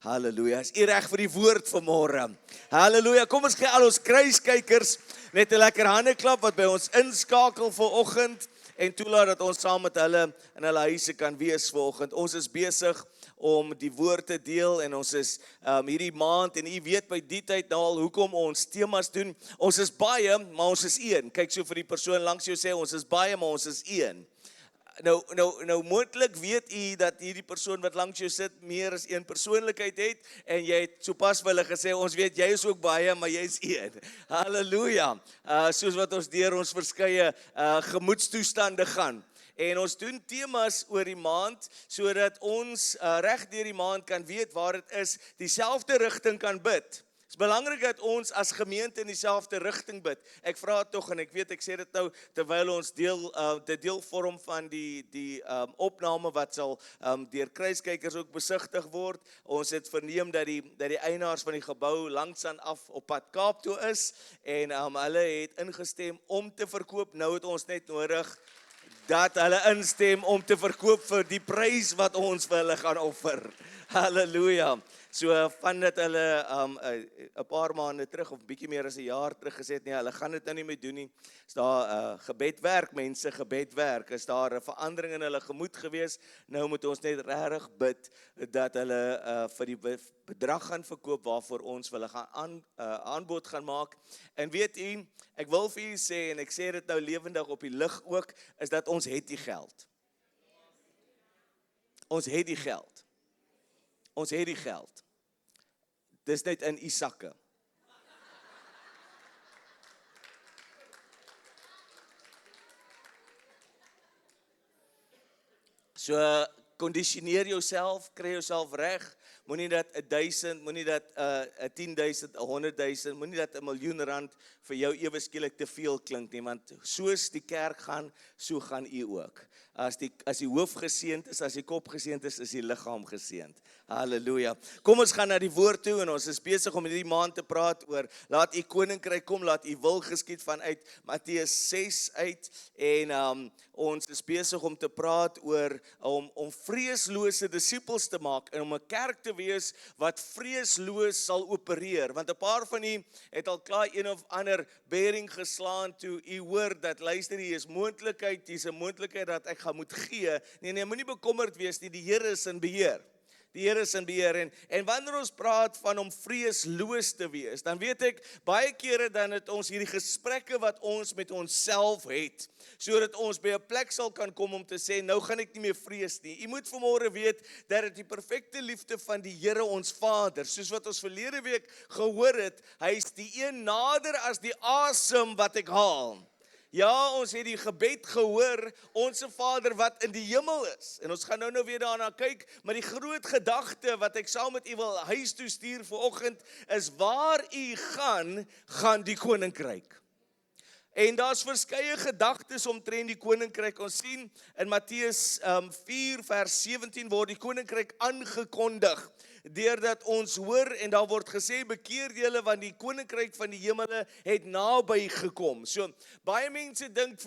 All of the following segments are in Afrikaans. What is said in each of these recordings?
Halleluja, is u reg vir die woord vanmôre? Halleluja, kom ons gee al ons kruiskykers net 'n lekker handeklap wat by ons inskakel vanoggend en toelaat dat ons saam met hulle in hulle huise kan wees vanoggend. Ons is besig om die woord te deel en ons is hierdie maand en u weet by die tyd nou al hoekom ons temas doen. Ons is baie, maar ons is een. Kyk so vir die persoon langs jou sê ons is baie, maar ons is een. Nou moontlik weet u dat hierdie persoon wat langs jou sit meer as een persoonlikheid het en jy het sopas vir hulle gesê ons weet jy is ook baie maar jy is een. Halleluja. Soos wat ons deur ons verskeie gemoedstoestande gaan. En ons doen temas oor die maand sodat ons reg deur die maand kan weet waar dit is, dieselfde rigting kan bid. Het is belangrik dat ons as gemeente in dieselfde rigting bid. Ek vra tog en ek weet ek sê dit nou terwyl ons deel vorm van die opname wat sal deur kruiskykers ook besigtig word. Ons het verneem dat die eienaars van die gebou langsaan af op pad Kaap toe is en hulle het ingestem om te verkoop. Nou het ons net nodig dat hulle instem om te verkoop vir die prys wat ons vir hulle gaan offer. Halleluja. So van dat hulle 'n paar maande terug of bietjie meer as 'n jaar terug gesê het nee, hulle gaan dit nou nie meer doen nie. Is daar gebed werk, mense, gebed werk. Is daar 'n verandering in hulle gemoed gewees? Nou moet ons net regtig bid dat hulle vir die bedrag gaan verkoop waarvoor ons hulle gaan aanbod gaan maak. En weet u, ek wil vir u sê en ek sê dit nou lewendig op die lig ook, is dat ons het die geld. Ons het die geld. Ons het die geld. Dis net in u sakke. So, kondisioneer jouself, kry jouself reg. Moenie dat 1000, moenie dat 10.000, 100.000, moenie dat 1 miljoen rand vir jou ewe skielik te veel klink nie, want soos die kerk gaan, so gaan u ook. As die hoof geseënd is, as die kop geseënd is die liggaam geseënd. Halleluja. Kom ons gaan na die woord toe en ons is besig om hierdie maand te praat oor laat u koninkryk kom, laat u wil geskied vanuit Matteus 6 uit en ons is besig om te praat oor om vreeslose disippels te maak en om 'n kerk te wees wat vreesloos sal opereer, want 'n paar van u het al klaar een of ander bering geslaan toe u hoor dat luister hier is moontlikheid, hier's 'n moontlikheid dat ek gaan moet gee. Nee, moenie bekommerd wees nie, die Here is in beheer. Die Here is in beheer en wanneer ons praat van om vreesloos te wees, dan weet ek baie kere dan het ons hierdie gesprekke wat ons met onsself het, sodat ons by 'n plek sal kan kom om te sê nou gaan ek nie meer vrees nie. U moet vanmôre weet dat dit die perfekte liefde van die Here ons Vader, soos wat ons verlede week gehoor het, hy is die een nader as die asem wat ek haal. Ja, ons het die gebed gehoor, onse Vader wat in die hemel is. En ons gaan nou weer daarna kyk, maar die groot gedagte wat ek saam met u wil huis toe stuur vanoggend is waar u gaan die koninkryk. En daar's verskeie gedagtes omtrent die koninkryk. Ons sien in Matteus 4 vers 17 word die koninkryk aangekondig. Deurdat ons hoor en daar word gesê bekeer julle want die koninkryk van die hemele het naby gekom. So baie mense dink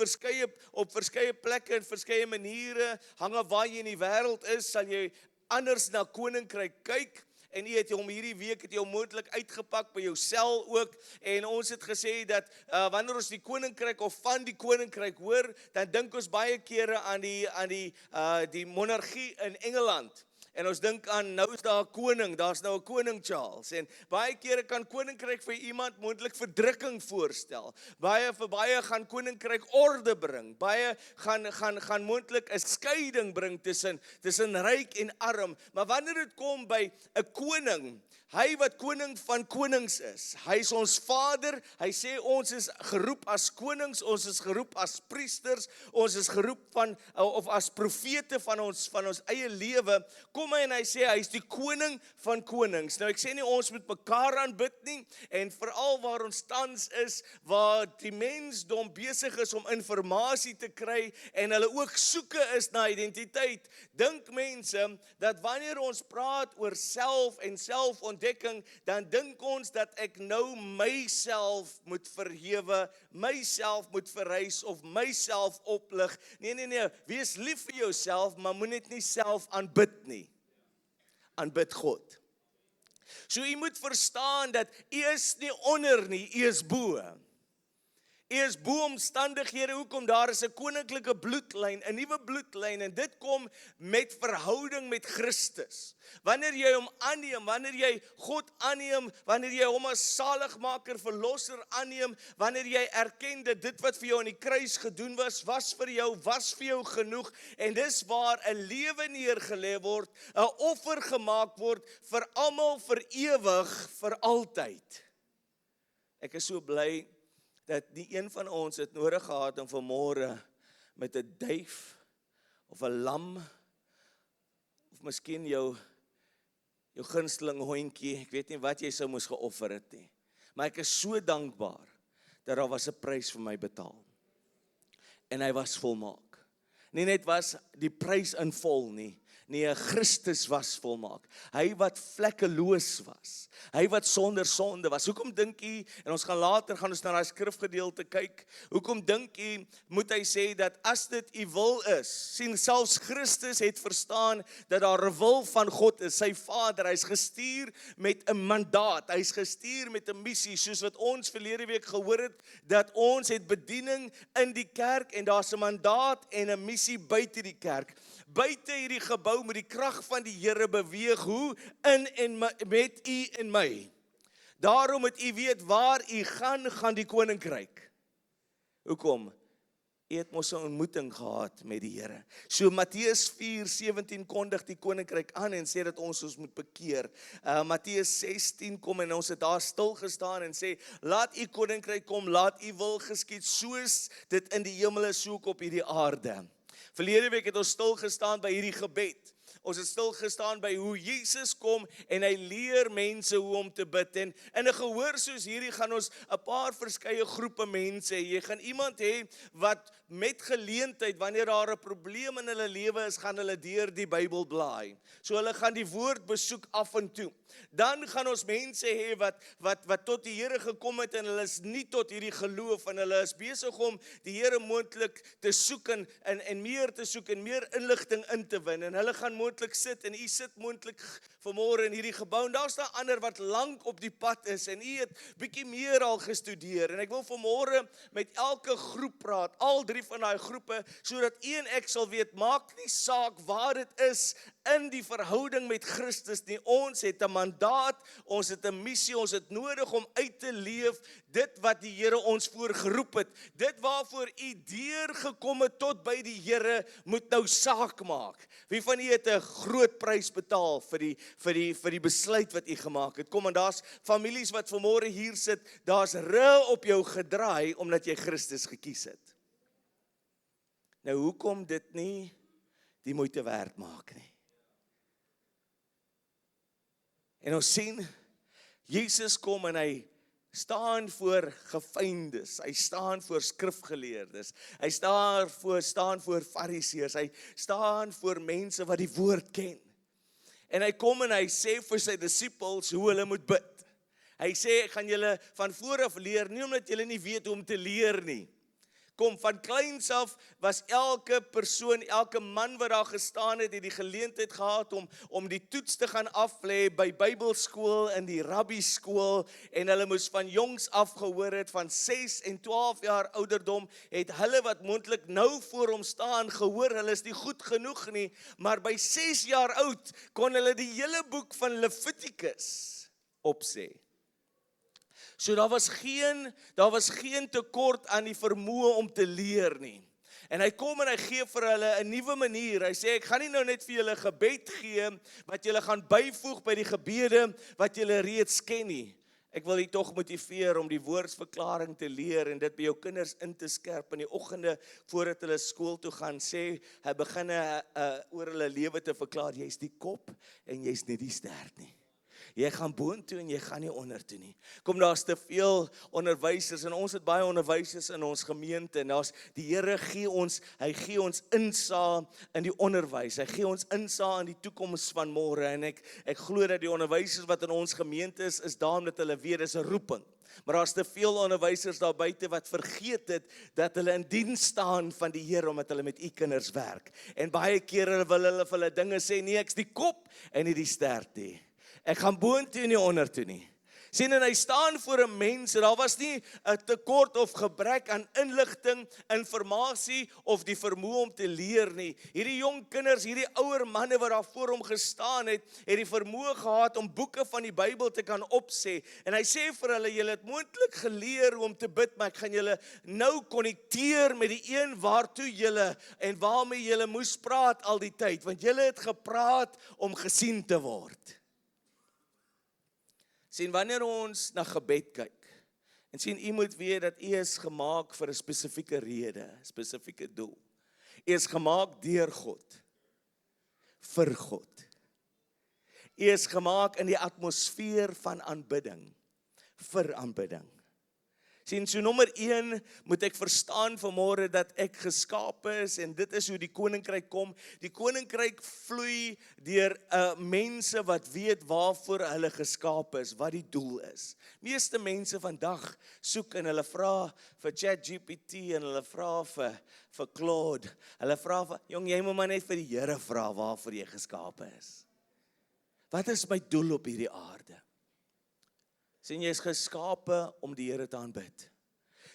op verskeie plekke en verskeie maniere hang af waar jy in die wêreld is, sal jy anders na koninkryk kyk. En jy het hom hierdie week het jy hom moontlik uitgepak by jou sel ook en ons het gesê dat wanneer ons die koninkryk of van die koninkryk hoor, dan dink ons baie kere aan die monargie in Engeland. En ons dink aan, nou is daar 'n koning, daar's nou 'n koning Charles. En baie kere kan koninkryk vir iemand moontlik verdrukking voorstel. Vir baie gaan koninkryk orde bring. Baie gaan moontlik 'n skeiding bring tussen ryk en arm. Maar wanneer dit kom by 'n koning, hy wat koning van konings is, hy is ons Vader, hy sê ons is geroep as konings, ons is geroep as priesters, ons is geroep of as profete van ons eie lewe, kom hy en hy sê hy is die koning van konings. Nou ek sê nie ons moet mekaar aanbid nie, en veral waar ons tans is, waar die mensdom besig is om inligting te kry, en hulle ook soeke is na identiteit, dink mense, dat wanneer ons praat oor self en selfontdekking, dan dink ons dat ek nou myself moet verhewe, myself moet verrys of myself oplig. Nee, wees lief vir jouself, maar moet net nie self aanbid nie. Aanbid God. So u moet verstaan dat u is nie onder nie, u is bo. U is bo omstandighede, hoekom daar is 'n koninklike bloedlyn, 'n nuwe bloedlyn en dit kom met verhouding met Christus. Wanneer jy hom aanneem, wanneer jy God aanneem, wanneer jy hom as saligmaker, verlosser aanneem, wanneer jy erken dat dit wat vir jou aan die kruis gedoen was vir jou, was vir jou genoeg en dis waar 'n lewe neergelê word, 'n offer gemaak word vir almal, vir ewig, vir altyd. Ek is so bly dat nie een van ons het nodig gehad om vanmôre met 'n duif of 'n lam of miskien jou gunsteling hondjie, ek weet nie wat jy sou moes geoffer het nie. Maar ek is so dankbaar dat daar was 'n prys vir my betaal. En hy was volmaak. Nie net was die prys in vol nie, nee, Christus was volmaak. Hy wat vlekkeloos was. Hy wat sonder sonde was. Hoekom dink u, en ons gaan later na daai skrifgedeelte kyk, hoekom dink u, moet hy sê dat as dit u wil is, sien selfs Christus het verstaan dat daar 'n wil van God is, sy Vader, hy's gestuur met 'n mandaat, hy's gestuur met 'n missie, soos wat ons verlede week gehoor het, dat ons het bediening in die kerk, en daar's 'n mandaat en 'n missie buite die kerk. Buite hierdie gebou met die krag van die Here beweeg, hoe? In en met u en my. Daarom moet u weet waar u gaan die koninkryk. Hoekom? U het mos 'n ontmoeting gehad met die Here. So Matteus 4:17 kondig die koninkryk aan en sê dat ons moet bekeer. Matteus 16 kom en ons het daar stil gestaan en sê, laat u koninkryk kom, laat u wil geskied, soos dit in die hemel is, so ook op hierdie aarde. Verlede week het ons stil gestaan by hierdie gebed. Ons het stil gestaan by hoe Jesus kom en hy leer mense hoe om te bid. En in 'n gehoor soos hierdie gaan ons 'n paar verskeie groepe mense hê. Jy gaan iemand hê wat met geleentheid, wanneer daar 'n probleem in hulle lewe is, gaan hulle deur die Bybel blaai. So hulle gaan die woord besoek af en toe. Dan gaan ons mense hê wat tot die Here gekom het en hulle is nie tot hierdie geloof en hulle is besig om die Here moontlik te soek en meer te soek en meer inligting in te win. En hulle gaan moontlik sit en u sit moontlik vanmôre in hierdie gebou en daar's daar ander wat lank op die pad is en u het bietjie meer al gestudeer. En ek wil vanmôre met elke groep praat, al 3 van daai groepe, sodat u en ek sal weet, maak nie saak waar dit is in die verhouding met Christus nie. Ons het 'n mandaat, ons het 'n missie, ons het nodig om uit te leef dit wat die Here ons voorgeroep het. Dit waarvoor u deurgekom het tot by die Here, moet nou saak maak. Wie van u het 'n groot prys betaal vir die besluit wat u gemaak het? Kom, en daar's families wat vanmôre hier sit, daar's rug op jou gedraai omdat jy Christus gekies het. Nou hoekom dit nie die moeite werd maak nie? En ons sien, Jesus kom en hy staan voor gevyndes, hy staan voor skrifgeleerdes, hy staan voor fariseërs, hy staan voor mense wat die woord ken. En hy kom en hy sê vir sy disippels hoe hulle moet bid. Hy sê, ek gaan julle van vooraf leer, nie omdat julle nie weet hoe om te leer nie. Kom, van kleins af was elke persoon, elke man wat daar gestaan het die geleentheid gehad om die toets te gaan aflê by Bybelskool, in die rabbiskool, en hulle moes van jongs af gehoor het, van 6 en 12 jaar ouderdom, het hulle wat moontlik nou voor hom staan, gehoor, hulle is nie goed genoeg nie, maar by 6 jaar oud, kon hulle die hele boek van Levitikus opsê. So daar was geen tekort aan die vermoë om te leer nie. En hy kom en hy gee vir hulle 'n nuwe manier. Hy sê, ek gaan nie nou net vir julle gebed gee, wat julle gaan byvoeg by die gebede, wat julle reeds ken nie. Ek wil julle tog motiveer om die woordsverklaring te leer, en dit by jou kinders in te skerp in die oggende, voordat hulle skool toe gaan, sê, hy begin oor hulle lewe te verklaar, jy's die kop, en jy's nie die stert nie. Jy gaan boontoe en jy gaan nie ondertoe nie. Kom, daar's te veel onderwysers en ons het baie onderwysers in ons gemeente en die Here gee ons insaag in die onderwys. Hy gee ons insaag in die toekoms van môre en ek glo dat die onderwysers wat in ons gemeente is daarom dat hulle weet dis 'n roeping. Maar daar's te veel onderwysers daar buite wat vergeet het dat hulle in diens staan van die Here omdat hulle met u kinders werk. En baie kere wil hulle vir hulle dinge sê, nee, ek's die kop en nie die stert nie. Ek gaan boontoe en nie ondertoe nie. Sien, en hy staan voor 'n mens, en daar was nie 'n tekort of gebrek aan inligting, informasie of die vermoë om te leer nie. Hierdie jong kinders, hierdie ouer manne wat daar voor hom gestaan het die vermoë gehad om boeke van die Bybel te kan opsê. En hy sê vir hulle, julle het moontlik geleer hoe om te bid, maar ek gaan julle nou konnekteer met die een waartoe julle en waarmee julle moes praat al die tyd, want julle het gepraat om gesien te word. Sien, wanneer ons na gebed kyk, en sien, u moet weet dat u is gemaak vir 'n spesifieke rede, 'n spesifieke doel. U is gemaak deur God, vir God. U is gemaak in die atmosfeer van aanbidding, vir aanbidding. Sien, so nommer 1 moet ek verstaan vanmôre dat ek geskape is en dit is hoe die koninkryk kom. Die koninkryk vloei deur mense wat weet waarvoor hulle geskape is, wat die doel is. Meeste mense vandag soek en hulle vra vir ChatGPT en hulle vra vir Claude. Hulle vra vir, jong, jy moet maar net vir die Here vra waarvoor jy geskape is. Wat is my doel op hierdie aarde? Sien, jy is geskape om die Here te aanbid.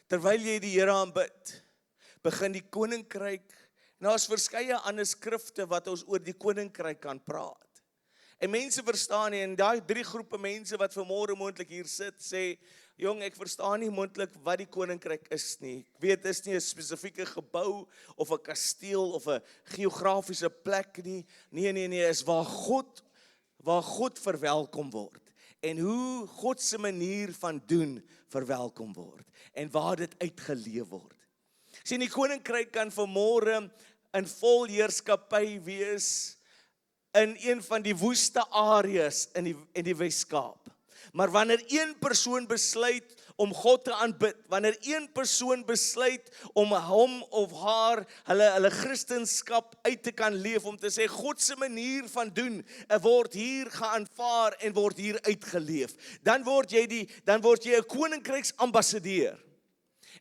Terwyl jy die Here aanbid, begin die koninkryk, nou is verskeie ander skrifte wat ons oor die koninkryk kan praat. En mense verstaan nie, en daai 3 groepe mense wat vanmôre moontlik hier sit, sê, jong, ek verstaan nie moontlik wat die koninkryk is nie. Ek weet, is nie 'n spesifieke gebou, of 'n kasteel, of 'n geografiese plek nie. Nee, is waar God verwelkom word. En hoe God se manier van doen verwelkom word. En waar dit uitgeleef word. Sien, die koninkryk kan vanmôre in vol heerskappy wees in een van die woeste areas in die Wes-Kaap. Maar wanneer een persoon besluit om God te aanbid, wanneer een persoon besluit om hom of haar, hulle Christendom uit te kan leef, om te sê, God se manier van doen, word hier geaanvaar en word hier uitgeleef, dan word jy 'n koninkryksambassadeur.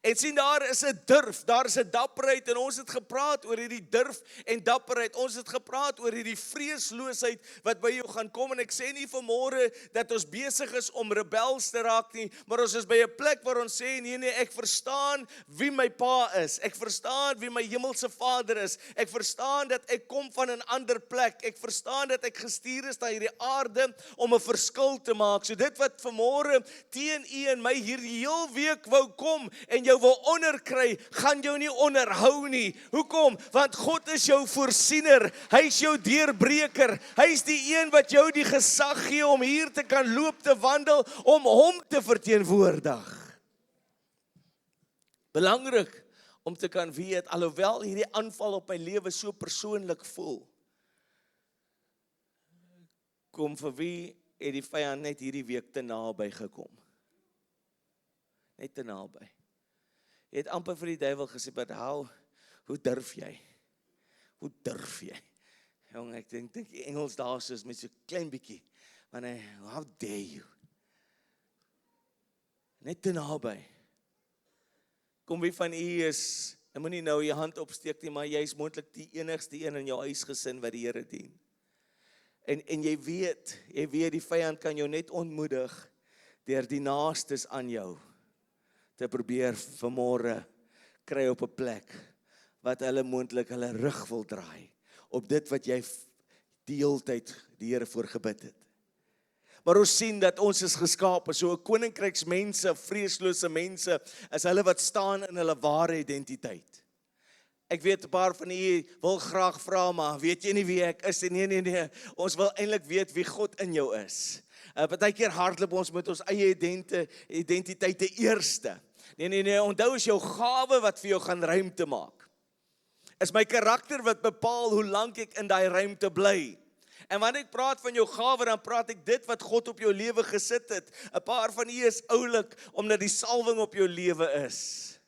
En sien, daar is 'n durf, daar is 'n dapperheid, en ons het gepraat oor hierdie durf en dapperheid, ons het gepraat oor hierdie vreesloosheid wat by jou gaan kom, en ek sê nie vanmôre dat ons besig is om rebels te raak nie, maar ons is by 'n plek waar ons sê, nee, ek verstaan wie my pa is, ek verstaan wie my hemelse Vader is, ek verstaan dat ek kom van 'n ander plek, ek verstaan dat ek gestuur is na hierdie aarde om 'n verskil te maak, so dit wat vanmôre teen u en my hierdie heel week wou kom, en jou wil onderkry, gaan jou nie onderhou nie. Hoekom? Want God is jou voorsiener, hy is jou deurbreker, hy is die een wat jou die gesag gee om hier te kan loop, te wandel, om hom te verteenwoordig. Belangrik om te kan weet, alhoewel hierdie aanval op my lewe so persoonlik voel, kom vir wie het die vyand net hierdie week te naby gekom. Net te naby. Jy het amper vir die duiwel gesê, but hoe durf jy? Hoe durf jy? Jong, ek dink die Engels daar is met so klein bietjie, want how dare you? Net te naby. Kom wie van u is, ek moet nie nou jou hand opsteek nie, maar jy is moontlik die enigste een in jou huisgesin wat die Here dien. En jy weet die vyand kan jou net ontmoedig deur die naastes aan jou te probeer vanmôre kry op 'n plek wat hulle moontlik hulle rug wil draai op dit wat jy die hele tyd die Here voor gebid het. Maar ons sien dat ons is geskape, so 'n koninkryksmense, vreeslose mense, is hulle wat staan in hulle ware identiteit. Ek weet 'n paar van u wil graag vra, maar weet jy nie wie ek is? Nee, ons wil eintlik weet wie God in jou is. Partykeer hardloop ons met ons eie identiteite eerste. Nee, onthou is jou gawe wat vir jou gaan ruimte maak. Is my karakter wat bepaal hoe lank ek in daai ruimte bly. En wanneer ek praat van jou gawe, dan praat ek dit wat God op jou lewe gesit het. 'n Paar van u is oulik omdat die salwing op jou lewe is.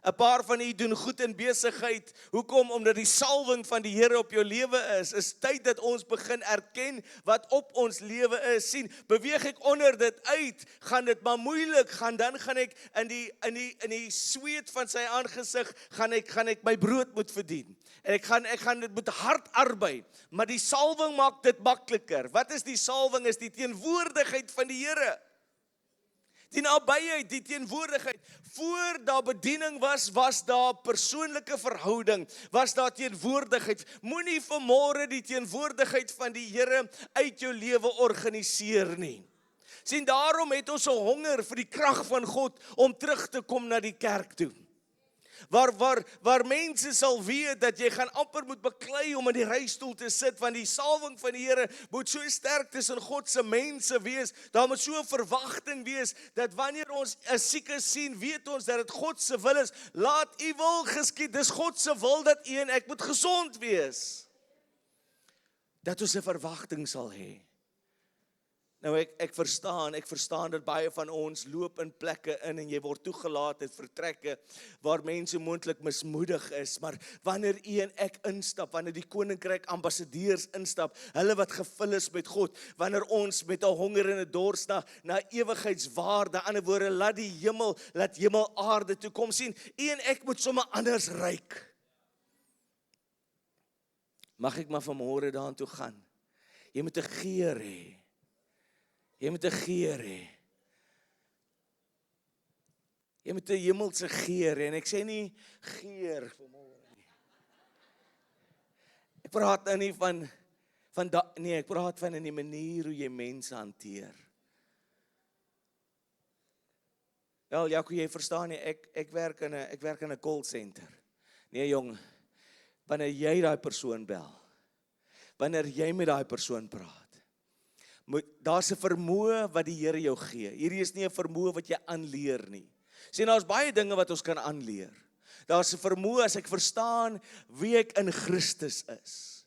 'n paar van u doen goed in besigheid. Hoekom? Omdat die salwing van die Here op jou lewe is. Is tyd dat ons begin erken wat op ons lewe is. Sien, beweeg ek onder dit uit, gaan dit maar moeilik gaan, dan gaan ek in die sweet van sy aangesig gaan ek my brood moet verdien. En ek gaan dit met hard arbei, maar die salwing maak dit makliker. Wat is die salwing? Is die teenwoordigheid van die Here. Die nabyheid, die teenwoordigheid. Voor daar bediening was daar persoonlike verhouding, was daar teenwoordigheid. Moenie vanmôre die teenwoordigheid van die Here uit jou lewe organiseer nie. Sien, daarom het ons 'n honger vir die krag van God om terug te kom na die kerk toe. Waar mense sal weet dat jy gaan amper moet beklei om in die reistool te sit, want die salwing van die Here moet so sterk tussen God se mense wees. Daar moet so 'n verwagting wees dat wanneer ons 'n sieke sien, weet ons dat dit God se wil is. Laat u wil geskied. Dis God se wil dat u en ek moet gesond wees. Dat ons 'n verwagting sal hê. Nou ek verstaan dat baie van ons loop in plekke in en jy word toegelaat in vertrekke waar mense moontlik mismoedig is, maar wanneer u en ek instap, wanneer die koninkryk ambassadeurs instap, hulle wat gevul is met God, wanneer ons met 'n honger en 'n dors na ewigheidswaarde, ander woorde, laat hemel aarde toe kom, sien, u en ek moet sommer anders ryk. Mag ek maar vanmôre daartoe gaan? Jy moet 'n geur hê. Jy moet 'n geur hê. Jy moet 'n hemelse geur hê. En ek sê nie geur vanmôre nie. Ek praat nou nie ek praat van in die manier hoe jy mense hanteer. Wel, Jaco, jy verstaan nie, ek werk in 'n call center. Nee jong, wanneer jy daai persoon bel, wanneer jy met daai persoon praat, daar's 'n vermoë wat die Here jou gee. Hierdie is nie 'n vermoë wat jy aanleer nie. Sien, daar's baie dinge wat ons kan aanleer. Daar's 'n vermoë as ek verstaan wie ek in Christus is.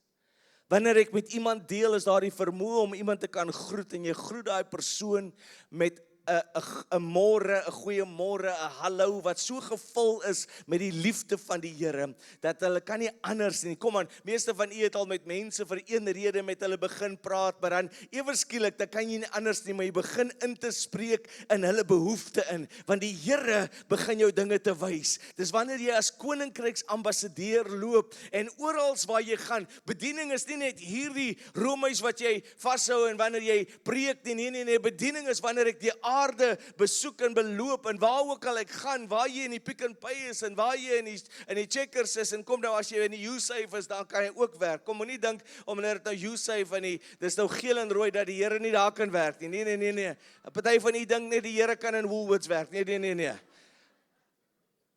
Wanneer ek met iemand deel, is daar die vermoë om iemand te kan groet en jy groet daai persoon met 'n môre, 'n goeie môre, 'n hallo wat so gevul is met die liefde van die Here dat hulle kan nie anders nie. Kom aan, meeste van u het al met mense vir een rede met hulle begin praat, maar dan ewe skielik dan kan jy nie anders nie, maar jy begin in te spreek in hulle behoefte in, want die Here begin jou dinge te wys. Dis wanneer jy as koninkryksambassadeur loop en oral waar jy gaan, bediening is nie net hierdie roomhuis wat jy vashou en wanneer jy preek nie, nee, bediening is wanneer ek die aarde besoek en beloop en waar ook al ek gaan, waar jy in die Pick n Pay is en waar jy in die Checkers is en kom nou as jy in die YouSave is, dan kan jy ook werk. Kom moenie dink omdat dit nou YouSave en dis nou geel en rooi dat die Here nie daar kan werk nie. Nee. 'n Party van u dink net die Here kan in Woolworths werk. Nee.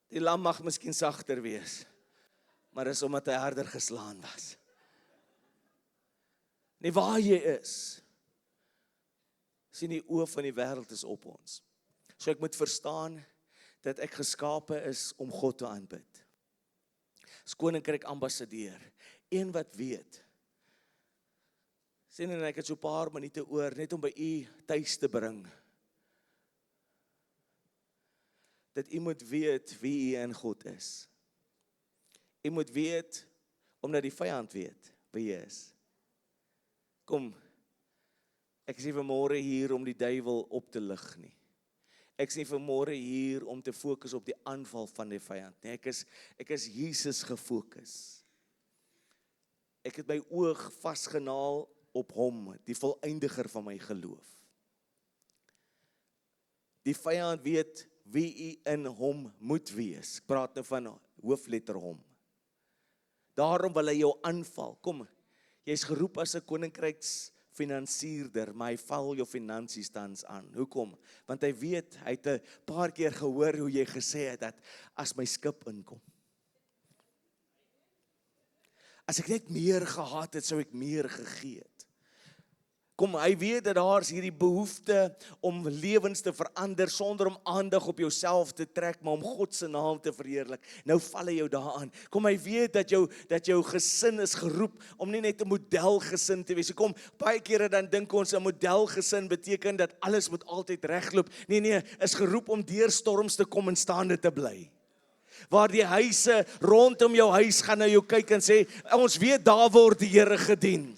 Die lam mag miskien sagter wees, maar dis omdat hy harder geslaan was. Nee, waar jy is, sien die oë van die wêreld is op ons. So ek moet verstaan dat ek geskape is om God te aanbid. As koninkryk ambassadeur, een wat weet. Sien en ek het so 'n paar minute oor net om by u tuis te bring. Dat u moet weet wie u in God is. U moet weet omdat die vyand weet wie jy is. Kom, ek is nie vanmôre hier om die duiwel op te lig nie. Ek is nie vanmôre hier om te fokus op die aanval van die vyand nie. Ek is Jesus gefokus. Ek het my oog vasgenaal op hom, die volëindiger van my geloof. Die vyand weet wie u in hom moet wees. Ek praat nou van hoofletter hom. Daarom wil hy jou aanval. Kom, jy's geroep as 'n koninkryksfinansierder, maar hy val jou finansies tans aan. Hoekom? Want hy weet, hy het 'n paar keer gehoor hoe jy gesê het dat as my skip inkom. As ek net meer gehad het, sou ek meer gegee het. Kom, hy weet dat daar is hierdie behoefte om lewens te verander sonder om aandag op jouself te trek, maar om God se naam te verheerlik. Nou val hy jou daaraan. Kom, hy weet dat jou gesin is geroep om nie net 'n modelgesin te wees. Kom, baie kere dan dink ons 'n modelgesin beteken dat alles moet altyd regloop. Nee, is geroep om deur storms te kom en staande te bly. waar die huise rondom jou huis gaan na jou kyk en sê, ons weet daar word die Here gedien.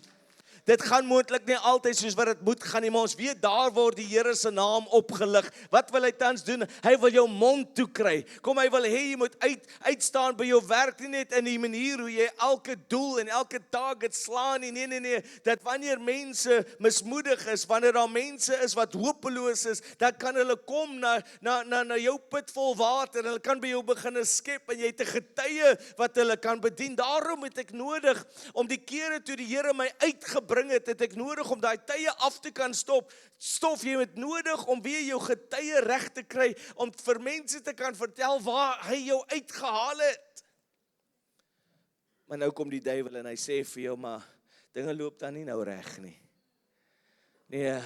Dit gaan moontlik nie altyd soos wat dit moet gaan nie, maar ons weet daar word die Here se naam opgelig. Wat wil hy tans doen? Hy wil jou mond toe kry. Kom, hy wil hê jy moet uitstaan by jou werk, nie net in die manier hoe jy elke doel en elke target slaan nie. Nee, dat wanneer mense mismoedig is, wanneer daar mense is wat hopeloos is, dan kan hulle kom na jou put vol water en hulle kan by jou begin skep en jy het 'n getuie wat hulle kan bedien. Daarom het ek nodig om die kere toe die Here my uitgebring het ek nodig om daai tye af te kan stop. Jy het nodig om weer jou getuie reg te kry, om vir mense te kan vertel waar hy jou uitgehaal het. Maar nou kom die duiwel en hy sê vir jou, maar dinge loop dan nie nou reg nie. Nee,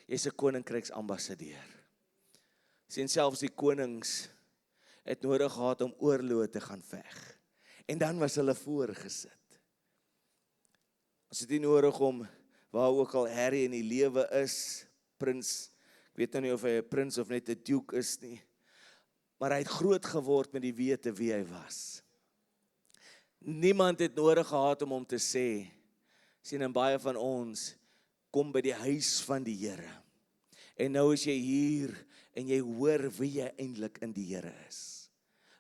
jy's 'n koninkryksambassadeur. Sien, selfs die konings het nodig gehad om oorloë te gaan veg. En dan was hulle voorgesit. Ons het nie nodig om, waar ook al Harry in die lewe is, prins, ek weet nou nie of hy 'n prins of net 'n duke is nie, maar hy het groot geword met die wete wie hy was. Niemand het nodig gehad om hom te sê, sien, en baie van ons kom by die huis van die Here. En nou is jy hier en jy hoor wie jy eintlik in die Here is.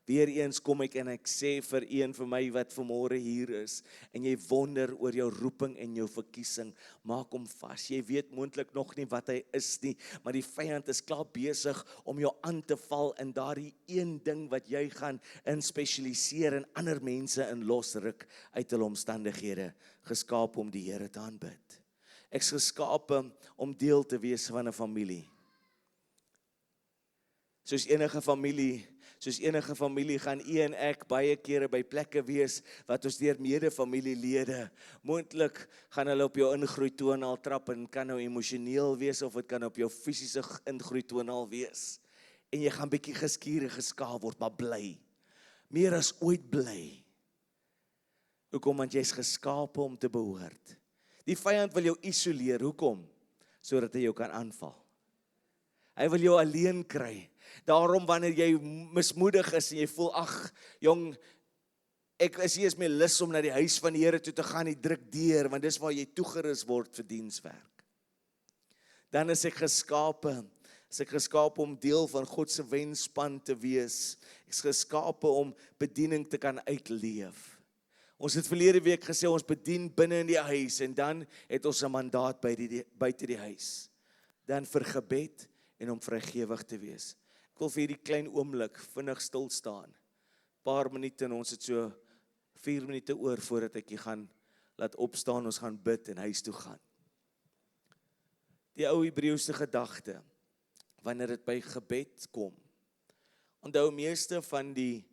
Weereens kom ek en ek sê vir my wat vanmôre hier is, en jy wonder oor jou roeping en jou verkiesing, maak hom vas. Jy weet moontlik nog nie wat hy is nie, maar die vyand is klaar besig om jou aan te val in daardie een ding wat jy gaan in spesialiseer en ander mense in losruk uit hulle omstandighede, geskaap om die Here te aanbid. Ek's geskape om deel te wees van 'n familie. Soos enige familie gaan u en ek baie kere by plekke wees wat ons deur mede-familielede, moontlik gaan hulle op jou ingroeitonaal trap en kan nou emosioneel wees of dit kan op jou fisiese ingroeitonaal wees. En jy gaan bietjie geskuur en geskaal word, maar bly. Meer as ooit bly. Hoekom? Want jy's geskape om te behoort. Die vyand wil jou isoleer. Hoekom? Sodat hy jou kan aanval. Hy wil jou alleen kry. Daarom wanneer jy mismoedig is en jy voel, ag, jong, ek is nie eens meer lus om na die huis van die Here toe te gaan, die druk deur, want dis waar jy toegerus word vir dienswerk. Dan is ek geskape om deel van God se wenspan te wees. Ek is geskape om bediening te kan uitleef. Ons het verlede week gesê, ons bedien binne in die huis, en dan het ons 'n mandaat buite die huis. Dan vir gebed en om vrygewig te wees. Ek wil vir hierdie klein oomblik vinnig stil staan. Paar minute en ons het so 4 minute oor voordat ek gaan laat opstaan, ons gaan bid en huis toe gaan. Die ou Hebreëse gedagte, wanneer dit by gebed kom. Onthou, meeste van die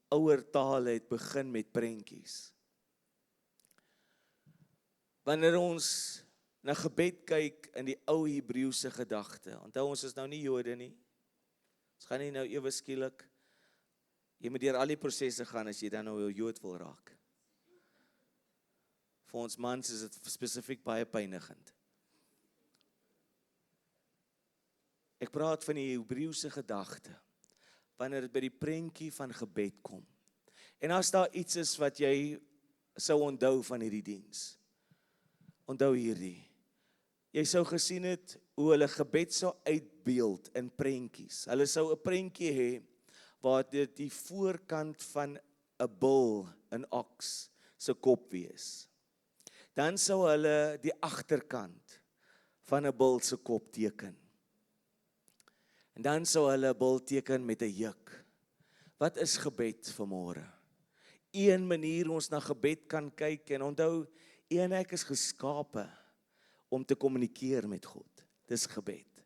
ouer tale het begin met prentjies. Wanneer ons na gebed kyk in die ou Hebreëse gedagte, onthou ons is nou nie Jode nie, ons gaan nie nou ewe skielik, jy moet deur al die prosesse gaan as jy dan nou 'n Jood wil raak. Vir ons mans is dit spesifiek baie pynigend. Ek praat van die Hebreëse gedagte, wanneer dit by die prentjie van gebed kom. En as daar iets is wat jy sou onthou van hierdie diens, onthou hierdie. Jy sou gesien het hoe hulle gebed sou uitbeeld in prentjies. Hulle sou 'n prentjie hê waar dit die voorkant van 'n bul, 'n oks se kop wees. Dan sou hulle die agterkant van 'n bul se kop teken. En dan sou hulle 'n bul teken met 'n juk. Wat is gebed vanmôre? Een manier ons na gebed kan kyk, en onthou, en ek is geskape om te kommunikeer met God. Dis gebed.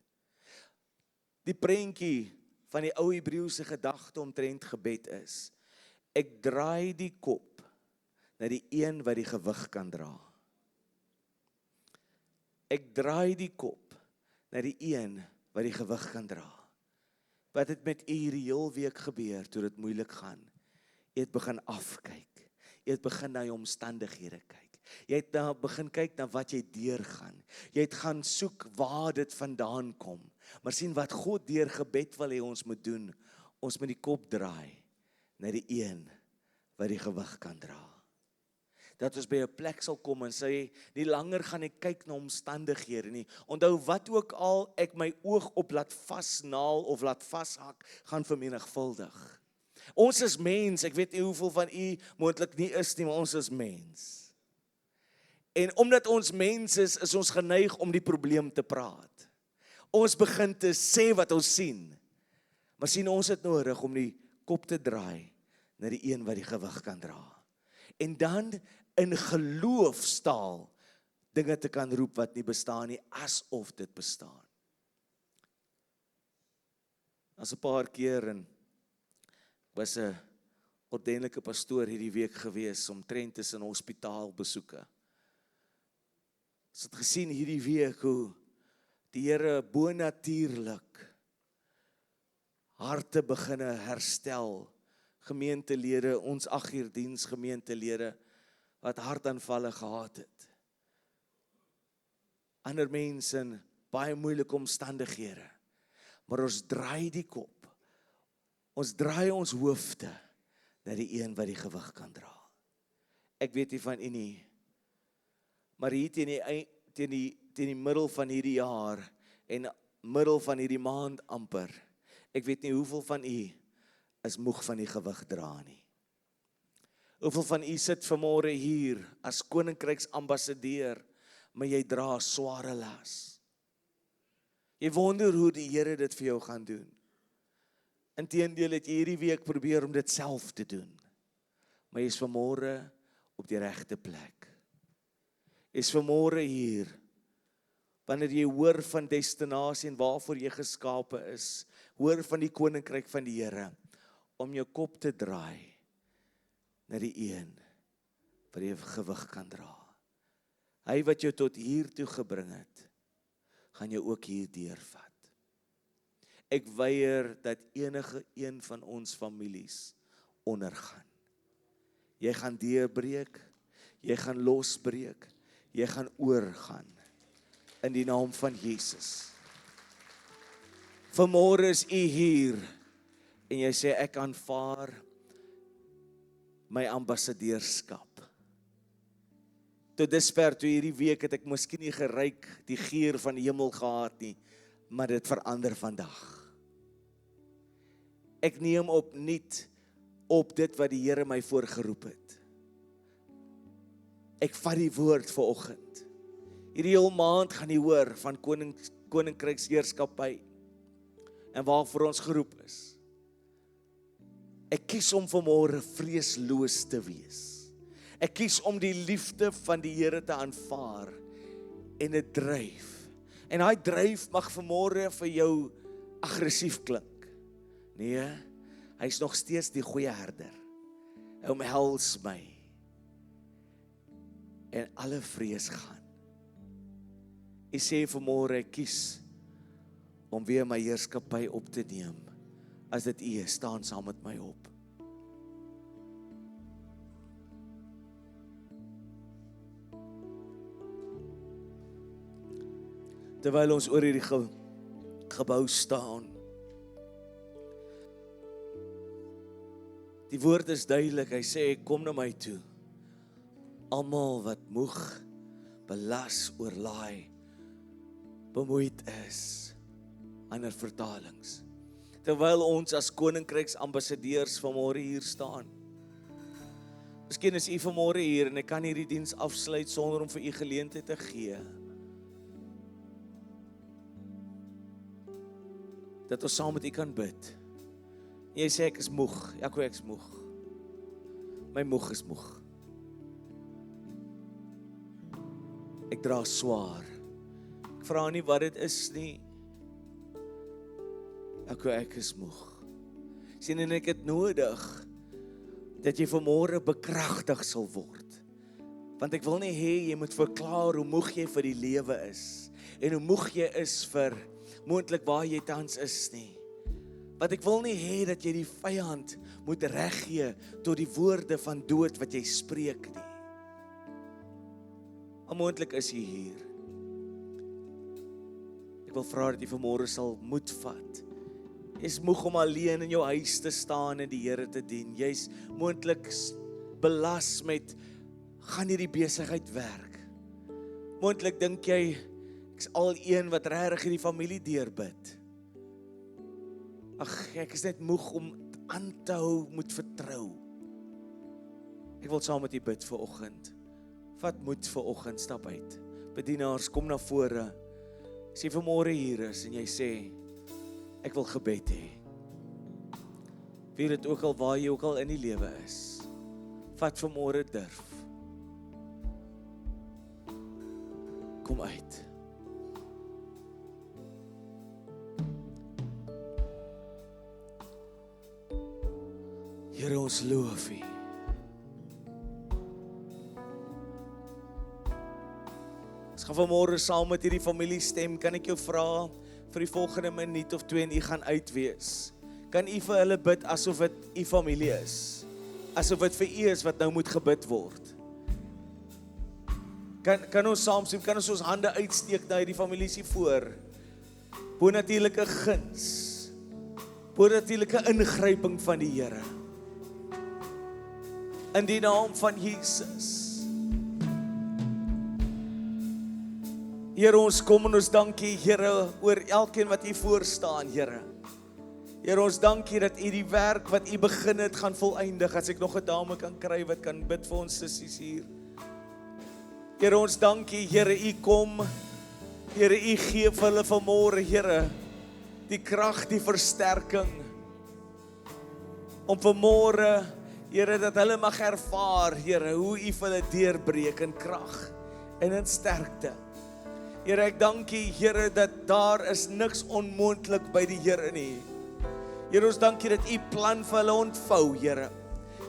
Die prentjie van die ou Hebreëse gedagte omtrent gebed is, ek draai die kop na die een wat die gewig kan dra. Ek draai die kop na die een wat die gewig kan dra. Wat het met u hierdie heel week gebeur toe dit moeilik gaan? Jy het begin afkyk. Jy het begin na jou omstandighede kyk. Jy het begin kyk na wat jy deurgaan. Jy het gaan soek waar dit vandaan kom. Maar sien wat God deur gebed wil hê ons moet doen. Ons moet die kop draai na die een wat die gewig kan dra. Dat ons by 'n plek sal kom en sê, nie langer gaan ek kyk na omstandighede nie. Onthou, wat ook al ek my oog op laat vasnaal of laat vashak, gaan vermenigvuldig. Ons is mens, ek weet nie hoeveel van u moontlik nie is nie, maar ons is mens. En omdat ons mens is ons geneig om die probleem te praat. Ons begin te sê wat ons sien. Maar sien, ons het nodig om die kop te draai na die een wat die gewig kan dra. En dan in geloofstaal dinge te kan roep wat nie bestaan nie, asof dit bestaan. As 'n paar keer en was 'n ordentlike pastoor hierdie week gewees omtrent tussen hospitaalbesoeke. Ons het gesien hierdie week hoe die Here bonatuurlik harte beginne herstel, gemeentelede, ons 8 uur diens gemeentelede wat hartaanvalle gehad het. Ander mense in baie moeilike omstandighede. Maar ons draai die kop. Ons draai ons hoofde na die een wat die gewig kan dra. Ek weet nie van u nie, maar hier teen die middel van hierdie jaar en middel van hierdie maand amper, ek weet nie hoeveel van u is moeg van die gewig dra nie. Hoeveel van u sit vanmôre hier as koninkryksambassadeur, maar jy dra sware las. Jy wonder hoe die Here dit vir jou gaan doen. Inteendeel het jy hierdie week probeer om dit self te doen. Maar jy is vanmôre op die regte plek. Jy is vanmôre hier, wanneer jy hoor van destinasie en waarvoor jy geskape is, hoor van die koninkryk van die Here, om jou kop te draai na die een wat die gewig kan dra. Hy wat jou tot hier toe gebring het, gaan jou ook hier deurvat. Ek weier dat enige een van ons families ondergaan. Jy gaan deurbreek, jy gaan losbreek, jy gaan oorgaan in die naam van Jesus. Vanmôre is u hier en jy sê ek aanvaar my ambassadeurskap. Tot dusver toe hierdie week het ek miskien nie geruik die geur van die hemel gehad nie, maar dit verander vandag. Ek neem opnuut op dit wat die Here my voorgeroep het. Ek vat die woord vanoggend. Hierdie hele maand gaan jy hoor van koninkryksheerskappy en waarvoor ons geroep is. Ek kies om vanmôre vreesloos te wees. Ek kies om die liefde van die Here te aanvaar en 'n dryf. En daai dryf mag vanmôre vir jou aggressief klink. Nee, hy is nog steeds die goeie herder. Hy omhels my. En alle vrees gaan. Ek sê vanmôre ek kies om weer my heerskappy op te neem. As dit U is, staan saam met my op. Terwyl ons oor hierdie gebou staan. Die woord is duidelik, hy sê, kom na my toe. Almal wat moeg, belas, oorlaai, bemoeid is. Ander vertalings. Terwyl ons as koninkryksambassadeurs vanmôre hier staan. Miskien is u vanmôre hier en ek kan hierdie diens afsluit sonder om vir u geleentheid te gee. Dat ons saam met u kan bid. Jy sê ek is moeg, ek is moeg. My moeg is moeg. Ek dra swaar. Ek vra nie wat dit is nie. Ek is moeg. Sien, en ek het nodig dat jy vanmôre bekragtig sal word. Want ek wil nie hê jy moet verklaar hoe moeg jy vir die lewe is en hoe moeg jy is vir moontlik waar jy tans is nie. Want ek wil nie hê dat jy die vyand moet reggee tot die woorde van dood wat jy spreek nie. Maar moontlik is jy hier. Ek wil vra dat jy vanmôre sal moed vat Jy's moeg om alleen in jou huis te staan en die Here te dien. Jy's moontlik belas met, gaan hierdie besigheid werk? Moontlik dink jy, ek's al een wat regtig hierdie familie deurbid. Ag, ek is net moeg om aan te hou met vertrou. Ek wil saam met u bid vir oggend. Vat moed vir oggend, stap uit. Bedienaars, kom na vore. As jy vanmôre hier is en jy sê, ek wil gebed hê. Wie dit ook al waar jy ook al in die lewe is. Vat vanmôre durf. Kom uit. Here, ons loof U. Ons gaan vanmôre saam met hierdie familie stem. Kan ek jou vra vir die volgende minuut of 2 en u gaan uitwees? Kan u vir hulle bid asof dit u familie is? Asof dit vir u is wat nou moet gebid word? Kan ons saam sê, kan ons hande uitsteek na hierdie familie hier voor? Bonatuurlike guns. Bonatuurlike ingryping van die Here. In die naam van Jesus. Here, ons kom en ons dankie, Here, oor elkeen wat hier voor staan, Here. Here, ons dankie dat u die werk wat u begin het, gaan voleindig. As ek nog 'n dame kan kry wat kan bid vir ons sissies hier. Here, ons dankie, Here, u kom. Here, u gee vir hulle vanmôre, Here, die krag, die versterking. Om vanmôre, Here, dat hulle mag ervaar, Here, hoe u vir hulle deurbreek in krag en in sterkte. Here, ek dankie, Here, dat daar is niks onmoontlik by die Here nie. Here, ons dankie dat u plan vir hulle ontvou, Here.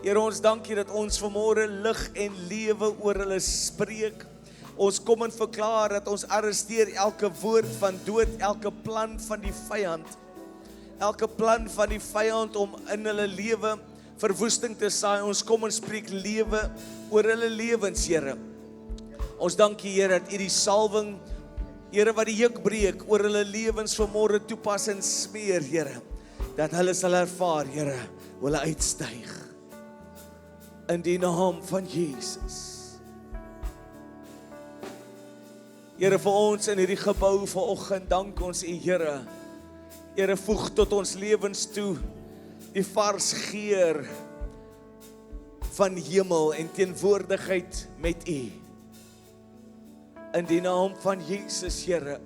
Here, ons dankie dat ons vanmôre lig en lewe oor hulle spreek. Ons kom en verklaar dat ons arresteer elke woord van dood, elke plan van die vyand. Elke plan van die vyand om in hulle lewe verwoesting te saai. Ons kom en spreek lewe oor hulle lewens, Here. Ons dankie, Here, dat u die salwing, Here, wat die juk breek oor hulle lewens vanmôre toepas en smeer, Here. Dat hulle sal ervaar, Here, hoe hulle uitstyg. In die naam van Jesus. Here, vir ons in hierdie gebou vanoggend, dank ons u, Here. Here, voeg tot ons lewens toe die vars geur van hemel en teenwoordigheid met u. In die naam van Jesus, Here.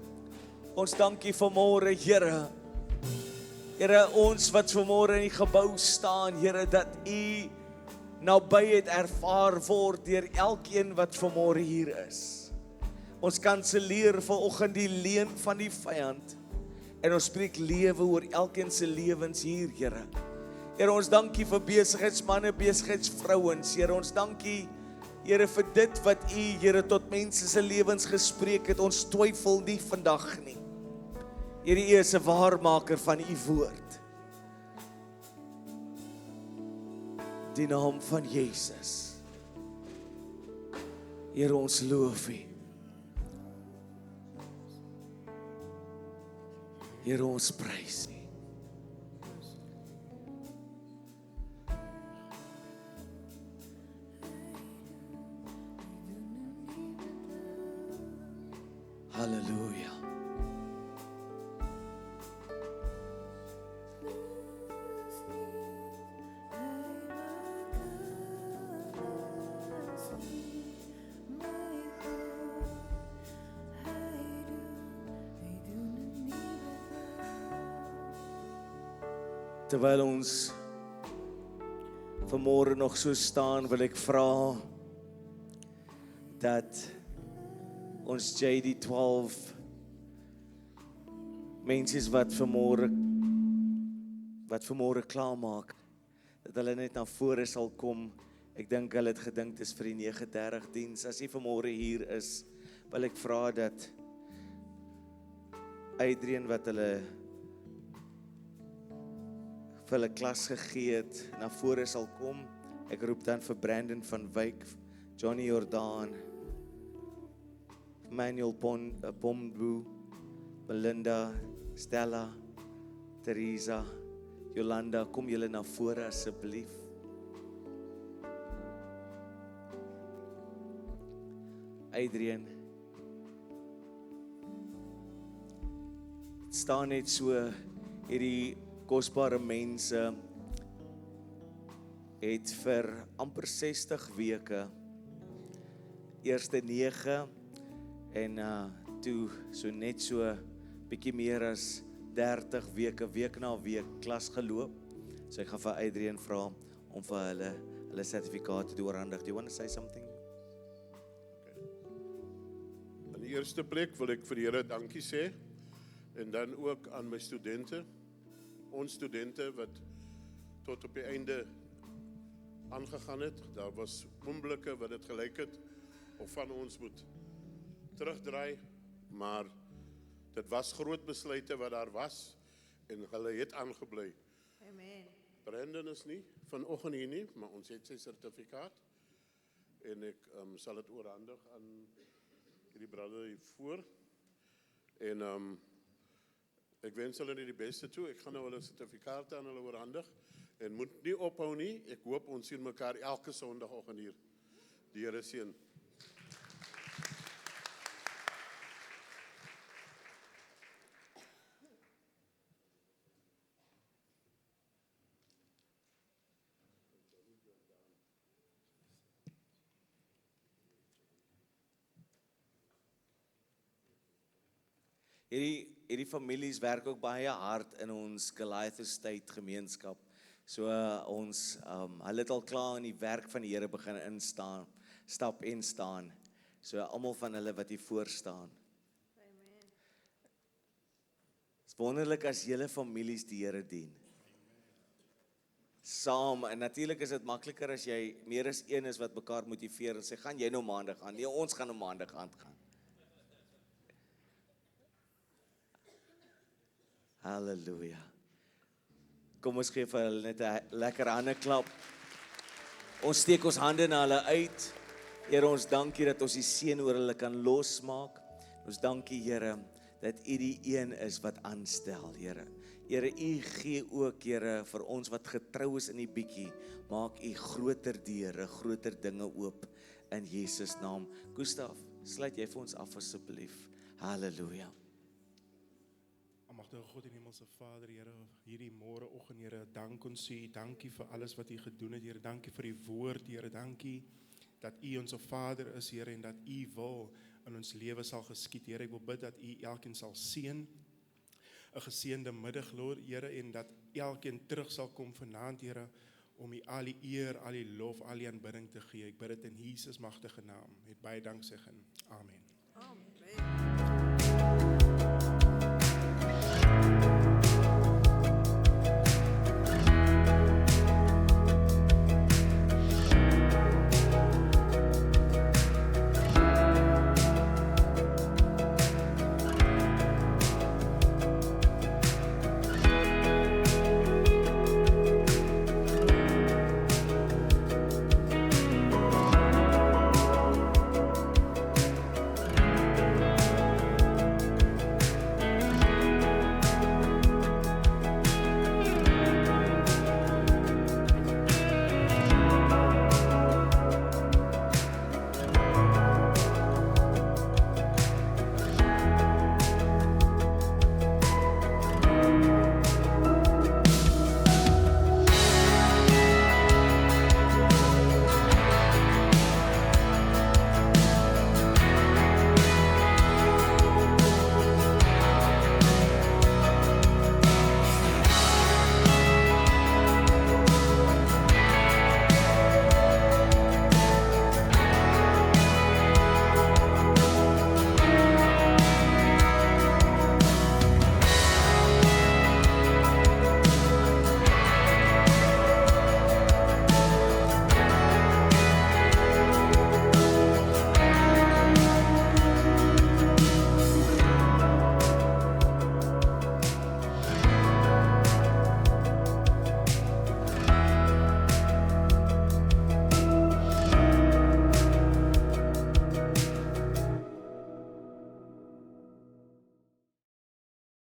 Ons dankie vanmôre, Here. Here, ons wat vanmôre in die gebou staan, Here, dat u nabyheid ervaar word deur elkeen wat vanmôre hier is. Ons kanselleer vanoggend die leuen van die vyand en ons spreek lewe oor elkeen se lewens hier, Here. Here, ons dankie vir besigheidsmanne, besigheidsvrouens, Here. Ons dankie, Here, vir dit wat u, Here, tot mense se lewens gespreek het. Ons twyfel nie vandag nie. Here, u is 'n waarmaker van u woord. Die naam van Jesus. Here, ons loof u. Here, ons prys u. Halleluja. Terwyl ons vanmôre nog so staan, wil ek vra dat ons JD12 mense wat vanmôre klaarmaak, dat hulle net na vore sal kom. Ek dink hulle het gedink dis vir die 9:30 diens. As jy vanmôre hier is, wil ek vra dat Adrian wat hulle vir hulle klas gegee het, na vore sal kom. Ek roep dan vir Brandon van Wyk, Johnny Jordaan, Manuel Pombu, Belinda, Stella, Teresa, Jolanda, kom julle na vore asseblief. Adrian, het staan net so, hierdie kosbare mense het vir amper 60 weke, eerste 9 en toe so net so bietjie meer as 30 weke, week na week klas geloop. So ek gaan vir Adrian vra om vir hulle sertifikate te oorhandig. Do you want to say something? In die eerste plek wil ek vir die Here dankie sê en dan ook aan my studente, ons studente wat tot op die einde aangegaan het. Daar was oomblikke wat dit gelyk het of van ons moet terugdraai, maar dit was groot besluite wat daar was en hulle het aangebly. Amen. Brandon is nie vanoggend hier nie, maar ons het sy sertifikaat en ek sal dit oorhandig aan hierdie broeder hier voor. En ek wens hulle net die beste toe. Ek gaan nou hulle sertifikate aan hulle oorhandig en moet nie ophou nie. Ek hoop ons sien mekaar elke Sondagoggend hier. Die Here seën. Hierdie families werk ook baie hard in ons Goliath Estate gemeenskap. So hulle het al klaar in die werk van die Here begin instaan, stap en staan. So almal van hulle wat hier voor staan. Amen. Dit is wonderlik as julle families die Here dien. Saam, en natuurlik is dit makliker as jy meer as een is wat mekaar motiveer en sê, gaan jy nou maandag aan? Nee, ons gaan nou maandag aan gaan. Halleluja. Kom ons gee vir hulle net 'n lekker hande klap. Ons steek ons hande na hulle uit. Here, ons dankie dat ons die seën oor hulle kan losmaak. Ons dankie, Here, dat U die een is wat aanstel, Here. Here, U gee ook, Here, vir ons wat getrou is in die bietjie, maak U groter deure, groter dinge oop in Jesus naam. Gustaf, sluit jy vir ons af asseblief. Halleluja. Magtige God en Hemelse Vader, Here, hierdie môreoggend, Here, dank ons U, dankie vir alles wat U gedoen het, Here, dankie vir die woord, Here, dankie dat U ons Vader is, Here, en dat U wil in ons lewe sal geskied, Here. Ek wil bid dat U elkeen sal seën, 'n geseënde middag, Lord, Here, en dat elkeen terug sal kom vanaand, Here, om U al die eer, al die lof, al die aanbidding te gee. Ek bid dit in Jesus magtige naam, met baie danksegging. Amen. Amen.